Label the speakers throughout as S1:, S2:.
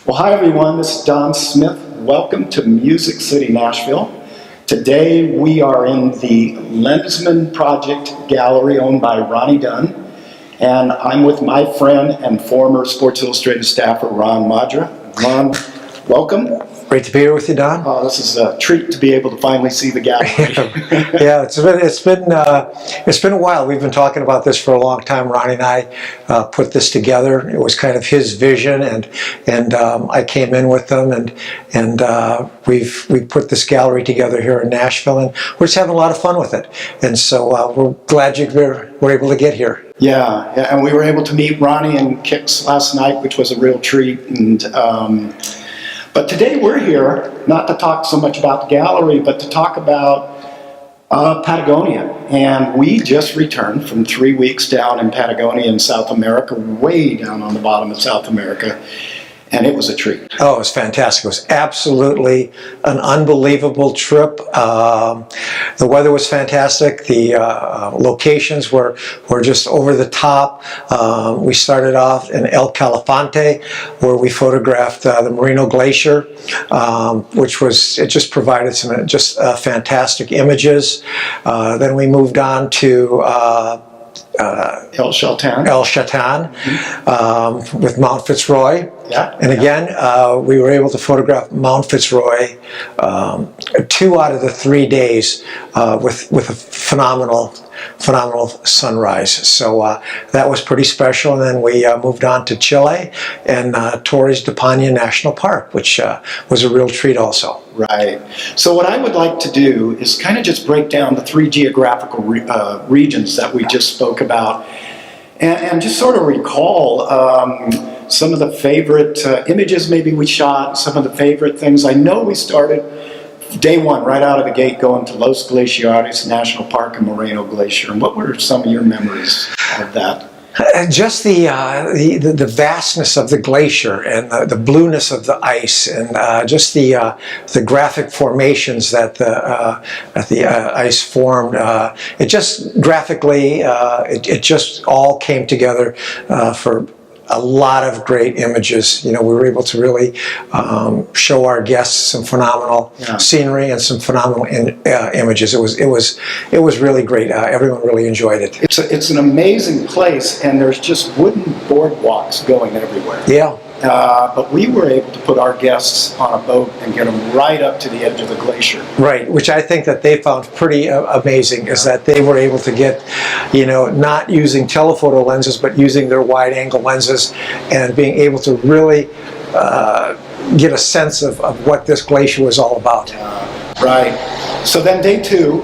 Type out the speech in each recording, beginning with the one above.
S1: Well, hi everyone, this is Don Smith. Welcome to Music City, Nashville. Today we are in the Lensman Project Gallery owned by Ronnie Dunn, and I'm with my friend and former Sports Illustrated staffer, Ron Modra. Ron, welcome.
S2: Great to be here with you, Don.
S1: Oh, this is a treat to be able to finally see the gallery.
S2: Yeah, it's been a while. We've been talking about this for a long time. Ronnie and I put this together. It was kind of his vision, and I came in with them, and we put this gallery together here in Nashville, and we're just having a lot of fun with it. And so we're glad you were able to get here.
S1: Yeah, and we were able to meet Ronnie and Kix last night, which was a real treat. And but today we're here not to talk so much about the gallery, but to talk about Patagonia. And we just returned from 3 weeks down in Patagonia in South America, way down on the bottom of South America. And it was a treat.
S2: Oh, it was fantastic. It was absolutely an unbelievable trip. The weather was fantastic. The locations were just over the top. We started off in El Calafate, where we photographed the Merino Glacier, which it just provided some just fantastic images. Then we moved on to
S1: El Chatan.
S2: With Mount Fitzroy.
S1: Yeah.
S2: And again, we were able to photograph Mount Fitzroy 2 out of the 3 days with a phenomenal sunrise. So that was pretty special. And then we moved on to Chile and Torres de Paine National Park, which was a real treat also.
S1: Right. So what I would like to do is kind of just break down the 3 geographical regions that we just spoke about, and just sort of recall some of the favorite images maybe we shot, some of the favorite things. I know we started day one right out of the gate going to Los Glaciares National Park and Moreno Glacier. And what were some of your memories of that?
S2: Just the vastness of the glacier and the blueness of the ice, and just the graphic formations that the ice formed. It just graphically, it just all came together for a lot of great images. You know, we were able to really show our guests some phenomenal scenery and some phenomenal images. It was really great. Everyone really enjoyed it.
S1: It's an amazing place, and there's just wooden boardwalks going everywhere.
S2: Yeah.
S1: But we were able to put our guests on a boat and get them right up to the edge of the glacier.
S2: Right, which I think that they found pretty amazing, is that they were able to get, you know, not using telephoto lenses, but using their wide-angle lenses, and being able to really get a sense of what this glacier was all about.
S1: Right. So then day 2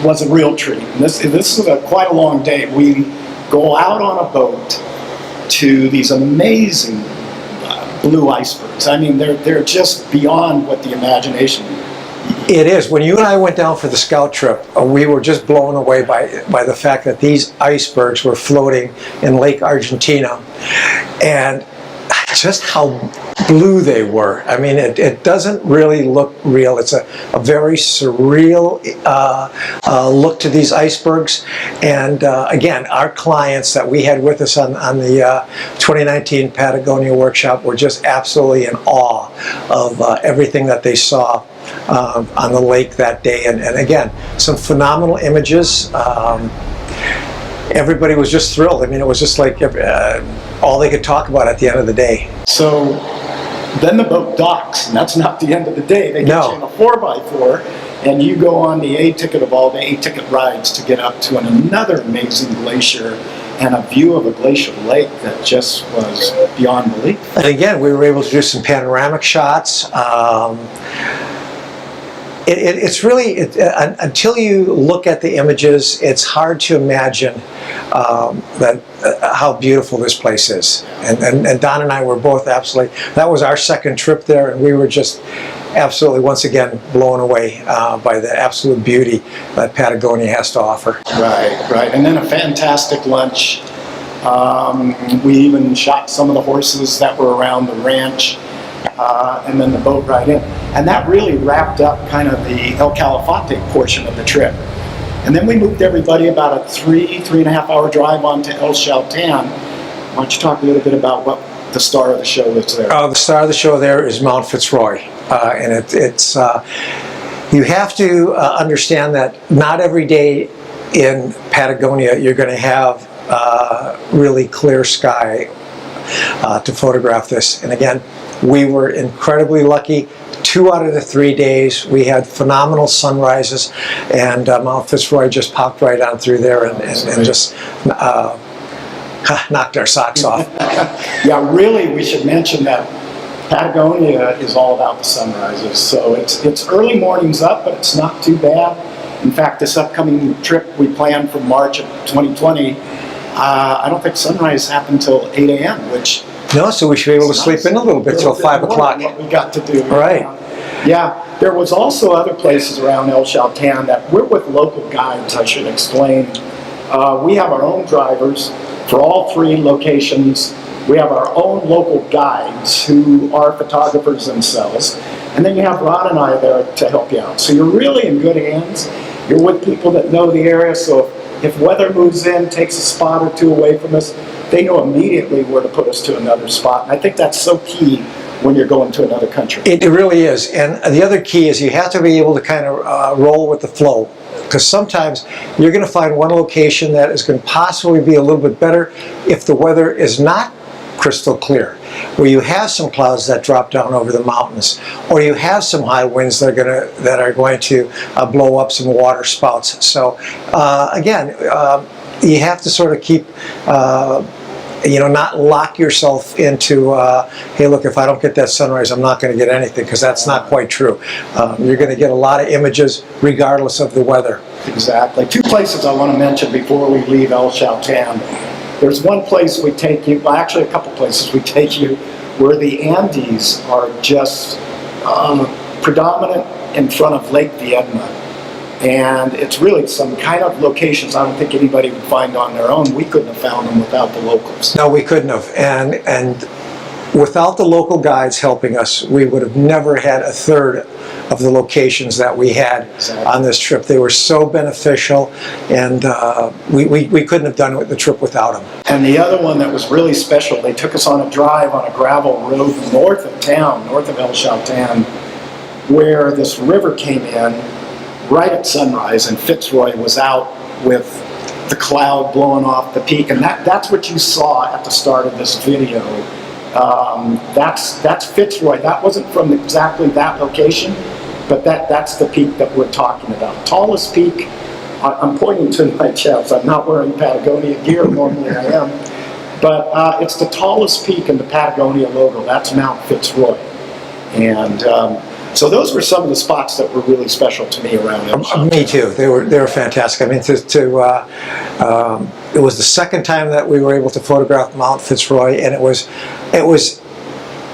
S1: was a real treat. And this is quite a long day. We go out on a boat to these amazing blue icebergs. I mean, they're just beyond what the imagination.
S2: It is. When you and I went down for the scout trip, we were just blown away by the fact that these icebergs were floating in Lake Argentina, and just how blue they were. I mean, it doesn't really look real. It's a very surreal look to these icebergs. And again, our clients that we had with us on the 2019 Patagonia Workshop were just absolutely in awe of everything that they saw on the lake that day. And again, some phenomenal images. Everybody was just thrilled. I mean, it was just like all they could talk about at the end of the day.
S1: So then the boat docks, and that's not the end of the day. They get you in a 4x4, and you go on the A-ticket of all the A-ticket rides to get up to another amazing glacier and a view of a glacial lake that just was beyond belief.
S2: And again, we were able to do some panoramic shots. It's really, until you look at the images, it's hard to imagine how beautiful this place is. And Don and I were both absolutely, that was our second trip there, and we were just absolutely, once again, blown away by the absolute beauty that Patagonia has to offer.
S1: Right. And then a fantastic lunch. We even shot some of the horses that were around the ranch. And then the boat ride in. And that really wrapped up kind of the El Calafate portion of the trip. And then we moved everybody about a 3.5 hour drive on to El Chatan. Why don't you talk a little bit about the star of the show that's there?
S2: The star of the show there is Mount Fitzroy, and it's you have to understand that not every day in Patagonia you're going to have really clear sky to photograph this. And again, we were incredibly lucky. 2 out of the 3 days we had phenomenal sunrises, and Mount Fitzroy just popped right on through there and just knocked our socks off.
S1: Yeah, really, we should mention that Patagonia is all about the sunrises. So it's early mornings up, but it's not too bad. In fact, this upcoming trip we planned for March of 2020, I don't think sunrise happened until 8 a.m., which...
S2: No, so we should be able to sleep in a little bit till 5 o'clock.
S1: What we got to do.
S2: Right.
S1: Yeah, there was also other places around El Chaltén that we're with local guides, I should explain. We have our own drivers for all 3 locations. We have our own local guides who are photographers themselves. And then you have Ron and I there to help you out. So you're really in good hands. You're with people that know the area, so if weather moves in, takes a spot or 2 away from us, they know immediately where to put us to another spot. And I think that's so key when you're going to another country.
S2: It really is. And the other key is you have to be able to kind of roll with the flow. Because sometimes you're going to find one location that is going to possibly be a little bit better if the weather is not crystal clear, where you have some clouds that drop down over the mountains, or you have some high winds that are going to blow up some water spouts. So again, you have to sort of keep not lock yourself into, hey, look, if I don't get that sunrise, I'm not going to get anything, because that's not quite true. You're going to get a lot of images regardless of the weather.
S1: Exactly. 2 places I want to mention before we leave El Chaltén. There's one place we take you, well, actually a couple places we take you, where the Andes are just predominant in front of Lake Viedma. And it's really some kind of locations I don't think anybody would find on their own. We couldn't have found them without the locals.
S2: No, we couldn't have. And without the local guides helping us, we would have never had a third of the locations that we had on this trip. They were so beneficial, and we couldn't have done the trip without them.
S1: And the other one that was really special, they took us on a drive on a gravel road north of town, north of El Chaltén, where this river came in right at sunrise, and Fitzroy was out with the cloud blowing off the peak, and that's what you saw at the start of this video. That's Fitzroy. That wasn't from exactly that location, but that's the peak that we're talking about. Tallest peak, I'm pointing to my chest. I'm not wearing Patagonia gear, normally I am, but it's the tallest peak in the Patagonia logo. That's Mount Fitzroy. And so those were some of the spots that were really special to me around El Chaltén.
S2: Me too. They were fantastic. I mean, it was the second time that we were able to photograph Mount Fitzroy, and it was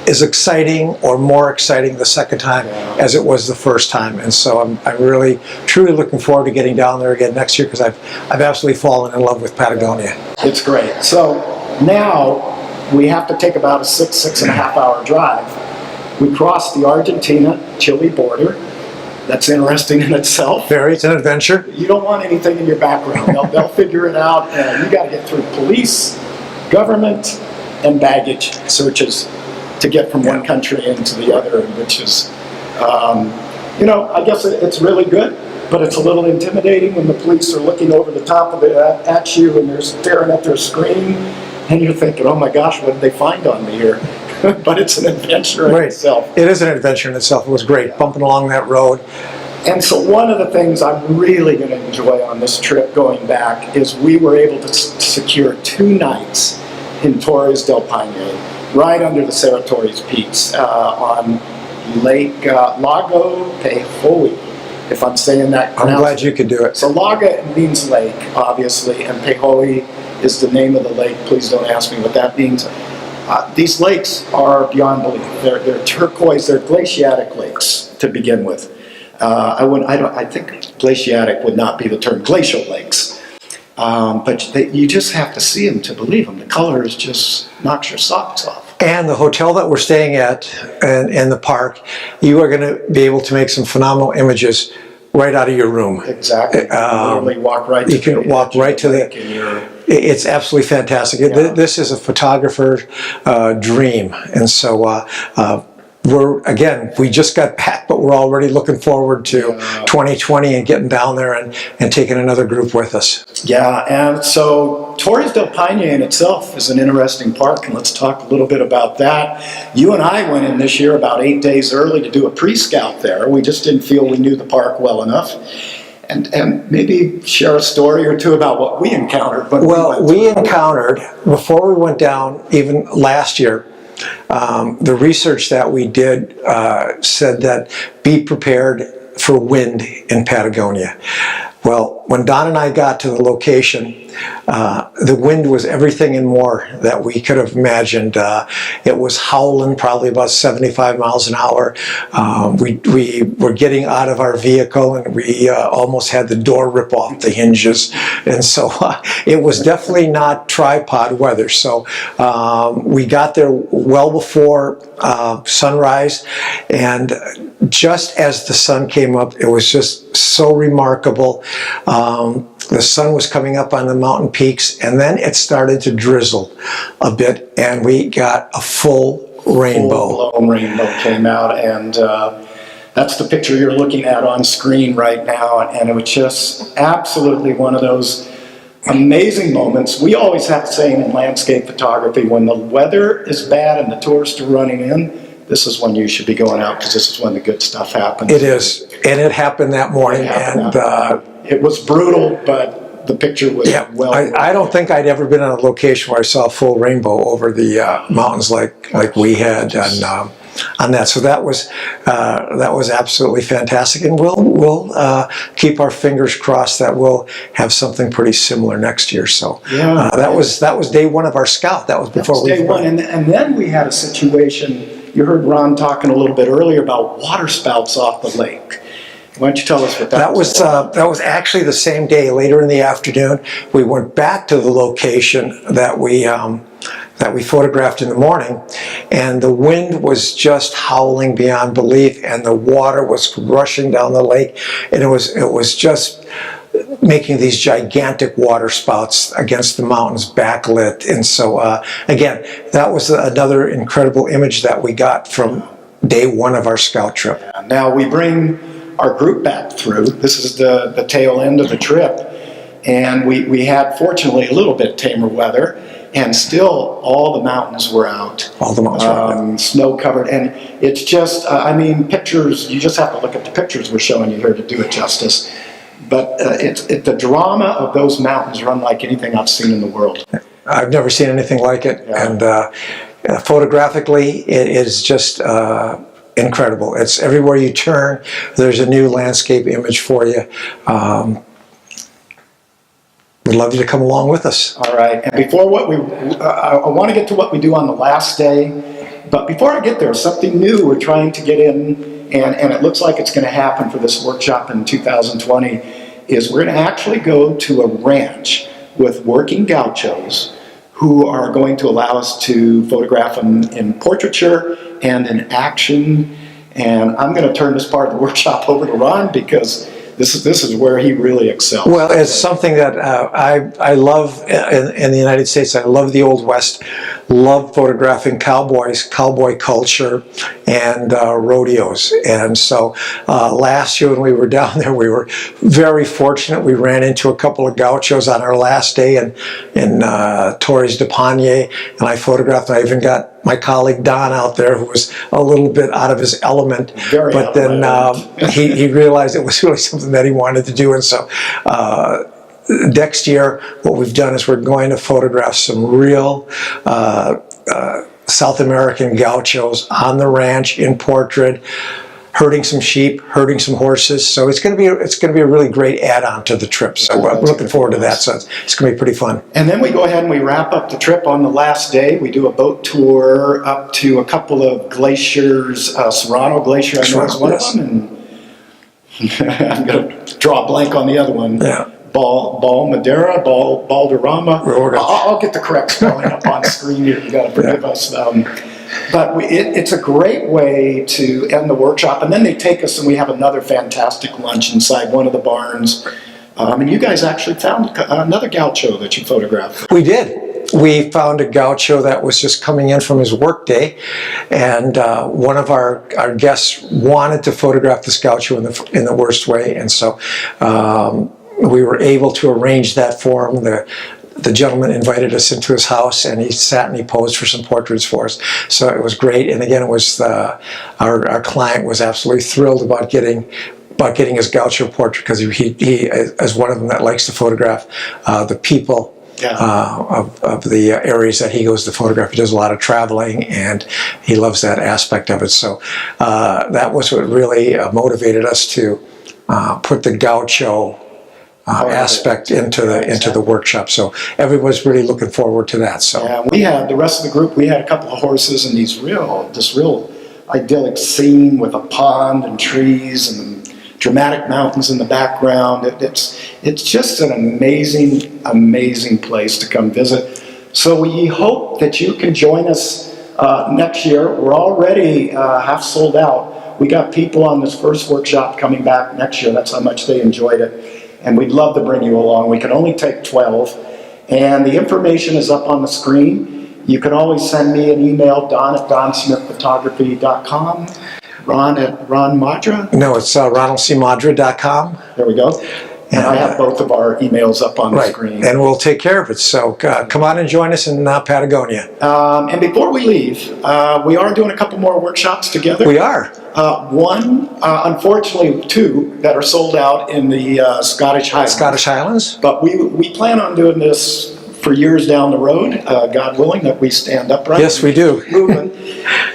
S2: as exciting or more exciting the second time as it was the first time. And so I'm really, truly looking forward to getting down there again next year, because I've absolutely fallen in love with Patagonia.
S1: It's great. So now we have to take about a 6.5 hour drive. We crossed the Argentina-Chile border. That's interesting in itself.
S2: It's an adventure.
S1: You don't want anything in your background. They'll figure it out. You got to get through police, government, and baggage searches to get from one country into the other, which is, I guess it's really good, but it's a little intimidating when the police are looking over the top of it at you, and they're staring at their screen, and you're thinking, oh my gosh, what did they find on me here? But it's an adventure in itself.
S2: It is an adventure in itself. It was great, bumping along that road.
S1: And so one of the things I'm really going to enjoy on this trip going back is we were able to secure 2 nights in Torres del Paine, right under the Cerro Torres Peaks, on Lake Lago Pejoy, if I'm saying that.
S2: I'm glad you could do it.
S1: So Lago means lake, obviously, and Pejoy is the name of the lake. Please don't ask me what that means. These lakes are beyond belief. They're turquoise. They're glaciatic lakes to begin with. I think glaciatic would not be the term. Glacial lakes, but you just have to see them to believe them. The color is just knocks your socks off.
S2: And the hotel that we're staying at, and the park, you are going to be able to make some phenomenal images right out of your room.
S1: Exactly. You literally walk right.
S2: You can walk right to the. It's absolutely fantastic.
S1: Yeah.
S2: This is a photographer's dream, and so we just got back, but we're already looking forward to 2020 and getting down there and taking another group with us.
S1: Yeah, and so Torres del Paine in itself is an interesting park, and let's talk a little bit about that. You and I went in this year about 8 days early to do a pre-scout there. We just didn't feel we knew the park well enough. And maybe share a story or two about what we encountered.
S2: We encountered, before we went down, even last year, the research that we did said that be prepared for wind in Patagonia. Well, when Don and I got to the location, the wind was everything and more that we could have imagined. It was howling probably about 75 miles an hour. We were getting out of our vehicle and we almost had the door rip off the hinges. And so it was definitely not tripod weather. So we got there well before sunrise, and just as the sun came up, it was just so remarkable. The sun was coming up on the mountain peaks, and then it started to drizzle a bit, and we got a full rainbow.
S1: Full-blown rainbow came out, and that's the picture you're looking at on screen right now, and it was just absolutely one of those amazing moments. We always have the saying in landscape photography, when the weather is bad and the tourists are running in, this is when you should be going out, because this is when the good stuff happens.
S2: It is, and it happened that morning.
S1: It was brutal, but the picture was well.
S2: I don't think I'd ever been on a location where I saw a full rainbow over the mountains like we had on that. So that was absolutely fantastic, and we'll keep our fingers crossed that we'll have something pretty similar next year. So that was day one of our scout. That was before we
S1: day one, and then we had a situation. You heard Ron talking a little bit earlier about water spouts off the lake. Why don't you tell us what that was?
S2: That was actually the same day, later in the afternoon. We went back to the location that we photographed in the morning, and the wind was just howling beyond belief, and the water was rushing down the lake, and it was just making these gigantic water spouts against the mountains backlit. And so again, that was another incredible image that we got from day one of our scout trip.
S1: Now we bring our group back through. This is the tail end of the trip, and we had fortunately a little bit tamer weather, and still all the mountains were out.
S2: All the mountains were out.
S1: Snow covered, and it's just pictures, you just have to look at the pictures we're showing you here to do it justice. But the drama of those mountains are unlike anything I've seen in the world.
S2: I've never seen anything like it, and photographically it is just incredible. It's everywhere you turn, there's a new landscape image for you. We'd love you to come along with us.
S1: All right, and before I want to get to what we do on the last day, but before I get there, something new we're trying to get in, and it looks like it's going to happen for this workshop in 2020, is we're going to actually go to a ranch with working gauchos who are going to allow us to photograph them in portraiture and in action. And I'm going to turn this part of the workshop over to Ron, because this is where he really excels.
S2: Well, it's something that I love in the United States. I love the Old West, love photographing cowboys, cowboy culture, and rodeos. And so last year when we were down there, we were very fortunate. We ran into a couple of gauchos on our last day in Torres del Paine, and I photographed. I even got my colleague Dunn out there, who was a little bit out of his element, but then he realized it was really something that he wanted to do. And so next year what we've done is we're going to photograph some real South American gauchos on the ranch in portrait, herding some sheep, herding some horses. So it's going to be a really great add-on to the trip. So we're looking forward to that. So it's going to be pretty fun.
S1: And then we go ahead and we wrap up the trip on the last day. We do a boat tour up to a couple of glaciers. Serrano Glacier, I know is one of them, and I'm going to draw a blank on the other one.
S2: Yeah.
S1: Modra, Balderrama. I'll get the correct spelling up on the screen here. You got to forgive us. But it's a great way to end the workshop. And then they take us and we have another fantastic lunch inside one of the barns And you guys actually found another gaucho that you photographed.
S2: We did. We found a gaucho that was just coming in from his work day, and one of our guests wanted to photograph this gaucho in the worst way, and so we were able to arrange that for him. The gentleman invited us into his house, and he sat and he posed for some portraits for us. So it was great, and again, it was our client was absolutely thrilled about getting his gaucho portrait, because he is one of them that likes to photograph the people. Yeah. Of the areas that he goes to photograph. He does a lot of traveling, and he loves that aspect of it. So that was what really motivated us to put the gaucho aspect into the workshop. So everyone's really looking forward to that. So
S1: yeah, we had the rest of the group. We had a couple of horses and this real idyllic scene with a pond and trees and dramatic mountains in the background. It's just an amazing place to come visit. So we hope that you can join us next year. We're already half sold out. We got people on this first workshop coming back next year. That's how much they enjoyed it. And we'd love to bring you along. We can only take 12. And the information is up on the screen. You can always send me an email, don@donsmithphotography.com. Ron at Ron Modra?
S2: No, it's ronaldcmodra.com.
S1: There we go. And I have both of our emails up on the screen.
S2: And we'll take care of it. So come on and join us in Patagonia.
S1: And before we leave, we are doing a couple more workshops together.
S2: We are.
S1: One, unfortunately, two that are sold out in the Scottish Highlands.
S2: Scottish Highlands.
S1: But we plan on doing this for years down the road, God willing, that we stand upright.
S2: Yes, we do.
S1: Moving.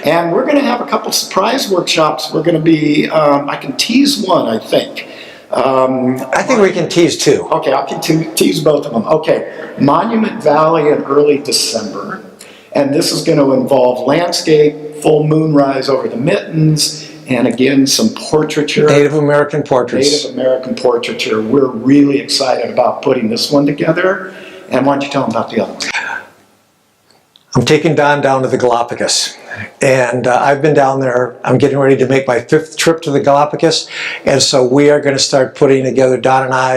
S1: And we're going to have a couple surprise workshops. We're going to be, I can tease one, I think.
S2: I think we can tease two.
S1: Okay, I can tease both of them. Okay, Monument Valley in early December. And this is going to involve landscape, full moonrise over the Mittens, and again, some portraiture.
S2: Native American portraits.
S1: Native American portraiture. We're really excited about putting this one together. And why don't you tell them about the other one?
S2: I'm taking Don down to the Galapagos, and I've been down there. I'm getting ready to make my 5th trip to the Galapagos, and so we are going to start putting together, Don and I,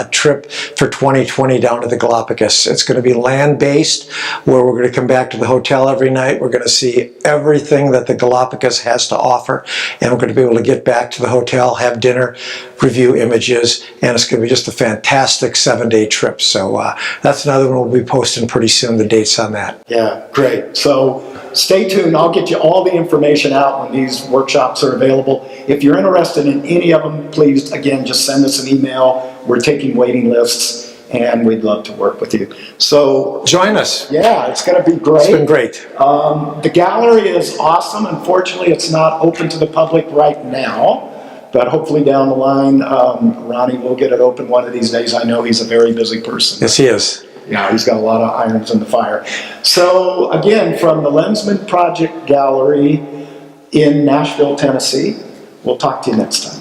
S2: a trip for 2020 down to the Galapagos. It's going to be land-based, where we're going to come back to the hotel every night. We're going to see everything that the Galapagos has to offer, and we're going to be able to get back to the hotel, have dinner, review images, and it's going to be just a fantastic 7-day trip. So that's another one we'll be posting pretty soon, the dates on that.
S1: Yeah, great. So stay tuned. I'll get you all the information out when these workshops are available. If you're interested in any of them, please, again, just send us an email. We're taking waiting lists, and we'd love to work with you. So
S2: join us.
S1: Yeah, it's going to be great.
S2: It's been great.
S1: The gallery is awesome. Unfortunately, it's not open to the public right now. But hopefully down the line, Ronnie will get it open one of these days. I know he's a very busy person.
S2: Yes, he is.
S1: Yeah, he's got a lot of irons in the fire. So again, from the Lensman Project Gallery in Nashville, Tennessee, we'll talk to you next time.